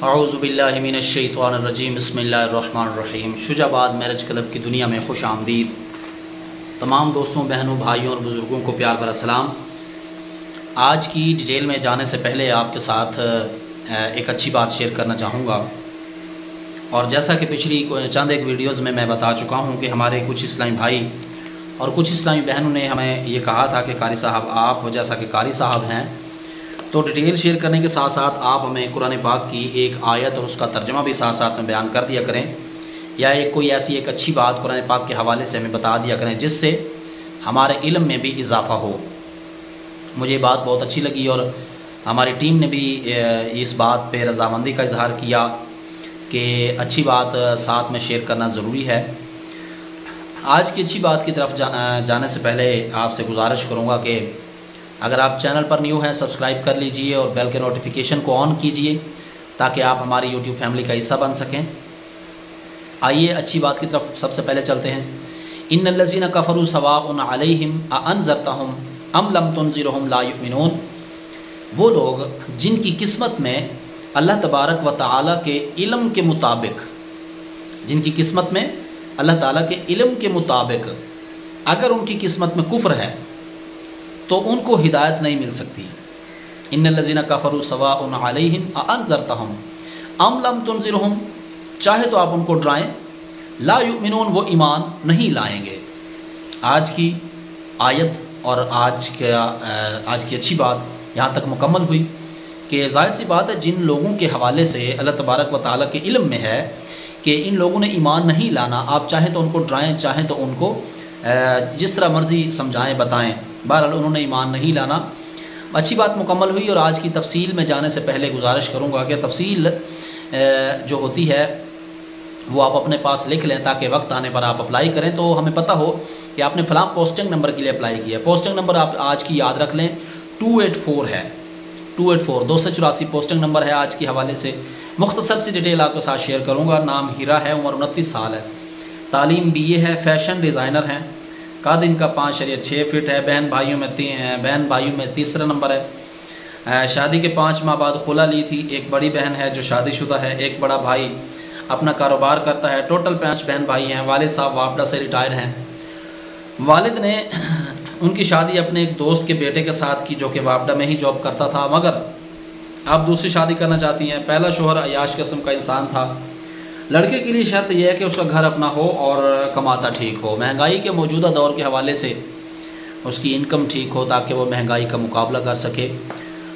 اعوذ باللہ من الشیطان الرجیم بسم اللہ الرحمن الرحیم۔ شجاباد میرج کلب کی دنیا میں خوش آمدید۔ تمام دوستوں، بہنوں، بھائیوں اور بزرگوں کو پیار بھرا سلام۔ آج کی ڈیٹیل میں جانے سے پہلے آپ کے ساتھ ایک اچھی بات شیئر کرنا چاہوں گا، اور جیسا کہ پچھلی چند ایک ویڈیوز میں بتا چکا ہوں کہ ہمارے کچھ اسلامی بھائی اور کچھ اسلامی بہنوں نے ہمیں یہ کہا تھا کہ قاری صاحب آپ جیسا کہ قاری صاحب ہیں تو ڈیٹیل شیئر کرنے کے ساتھ ساتھ آپ ہمیں قرآن پاک کی ایک آیت اور اس کا ترجمہ بھی ساتھ ساتھ میں بیان کر دیا کریں، یا کوئی ایسی ایک اچھی بات قرآن پاک کے حوالے سے ہمیں بتا دیا کریں جس سے ہمارے علم میں بھی اضافہ ہو۔ مجھے یہ بات بہت اچھی لگی اور ہماری ٹیم نے بھی اس بات پہ رضامندی کا اظہار کیا کہ اچھی بات ساتھ میں شیئر کرنا ضروری ہے۔ آج کی اچھی بات کی طرف جانے سے پہلے آپ سے گزارش کروں گا کہ اگر آپ چینل پر نیو ہیں سبسکرائب کر لیجئے اور بیل کے نوٹیفیکیشن کو آن کیجئے تاکہ آپ ہماری یوٹیوب فیملی کا حصہ بن سکیں۔ آئیے اچھی بات کی طرف سب سے پہلے چلتے ہیں۔ ان الذین کفروا سواء علیہم اانذرتہم ام لم تنذرہم لا یؤمنون۔ وہ لوگ جن کی قسمت میں اللہ تبارک و تعالیٰ کے علم کے مطابق، جن کی قسمت میں اللہ تعالیٰ کے علم کے مطابق اگر ان کی قسمت میں کفر ہے تو ان کو ہدایت نہیں مل سکتی۔ ان الذین کفروا سواء علیہم اانذرتہم ام لم تنذرہم، چاہے تو آپ ان کو ڈرائیں، لا یؤمنون، وہ ایمان نہیں لائیں گے۔ آج کی آیت اور آج کی اچھی بات یہاں تک مکمل ہوئی کہ ظاہر سی بات ہے جن لوگوں کے حوالے سے اللہ تبارک و تعالیٰ کے علم میں ہے کہ ان لوگوں نے ایمان نہیں لانا، آپ چاہیں تو ان کو ڈرائیں، چاہیں تو ان کو جس طرح مرضی سمجھائیں بتائیں، بہرحال انہوں نے ایمان نہیں لانا۔ اچھی بات مکمل ہوئی، اور آج کی تفصیل میں جانے سے پہلے گزارش کروں گا کہ تفصیل جو ہوتی ہے وہ آپ اپنے پاس لکھ لیں تاکہ وقت آنے پر آپ اپلائی کریں تو ہمیں پتہ ہو کہ آپ نے فلاں پوسٹنگ نمبر کے لیے اپلائی کیا ہے۔ پوسٹنگ نمبر آپ آج کی یاد رکھ لیں، 284 ہے، 284 پوسٹنگ نمبر ہے۔ آج کے حوالے سے مختصر سی ڈیٹیل آپ کے ساتھ شیئر کروں گا۔ نام ہیرا ہے، عمر 29 سال ہے، تعلیم BA ہے، فیشن ڈیزائنر ہیں، قد ان کا 5.6 فٹ ہے، بہن بھائیوں میں تیسرا نمبر ہے۔ شادی کے 5 ماہ بعد خلا لی تھی۔ ایک بڑی بہن ہے جو شادی شدہ ہے، ایک بڑا بھائی اپنا کاروبار کرتا ہے۔ ٹوٹل 5 بہن بھائی ہیں۔ والد صاحب وابڈا سے ریٹائر ہیں۔ والد نے ان کی شادی اپنے ایک دوست کے بیٹے کے ساتھ کی جو کہ وابڈا میں ہی جاب کرتا تھا، مگر آپ دوسری شادی کرنا چاہتی ہیں۔ پہلا شوہر عیاش قسم کا انسان تھا۔ لڑکے کے لیے شرط یہ ہے کہ اس کا گھر اپنا ہو اور کماتا ٹھیک ہو، مہنگائی کے موجودہ دور کے حوالے سے اس کی انکم ٹھیک ہو تاکہ وہ مہنگائی کا مقابلہ کر سکے۔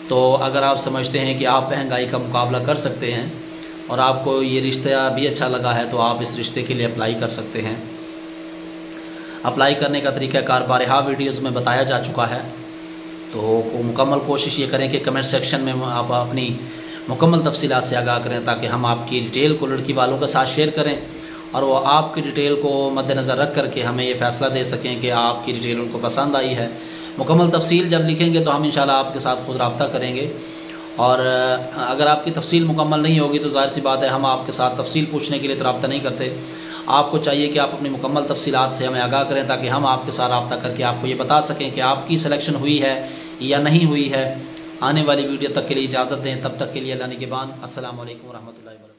تو اگر آپ سمجھتے ہیں کہ آپ مہنگائی کا مقابلہ کر سکتے ہیں اور آپ کو یہ رشتہ بھی اچھا لگا ہے تو آپ اس رشتے کے لیے اپلائی کر سکتے ہیں۔ اپلائی کرنے کا طریقہ کار بارہا ویڈیوز میں بتایا جا چکا ہے، تو مکمل کوشش یہ کریں کہ کمنٹ سیکشن میں آپ اپنی مکمل تفصیلات سے آگاہ کریں تاکہ ہم آپ کی ڈیٹیل کو لڑکی والوں کے ساتھ شیئر کریں اور وہ آپ کی ڈیٹیل کو مد نظر رکھ کر کے ہمیں یہ فیصلہ دے سکیں کہ آپ کی ڈیٹیل ان کو پسند آئی ہے۔ مکمل تفصیل جب لکھیں گے تو ہم انشاءاللہ آپ کے ساتھ خود رابطہ کریں گے، اور اگر آپ کی تفصیل مکمل نہیں ہوگی تو ظاہر سی بات ہے ہم آپ کے ساتھ تفصیل پوچھنے کے لیے تو رابطہ نہیں کرتے۔ آپ کو چاہیے کہ آپ اپنی مکمل تفصیلات سے ہمیں آگاہ کریں تاکہ ہم آپ کے ساتھ رابطہ کر کے آپ کو یہ بتا سکیں کہ آپ کی سلیکشن ہوئی ہے یا نہیں ہوئی ہے۔ آنے والی ویڈیو تک کے لیے اجازت دیں، تب تک کے لیے اللہ نگہبان۔ السلام علیکم ورحمۃ اللہ وبرکاتہ۔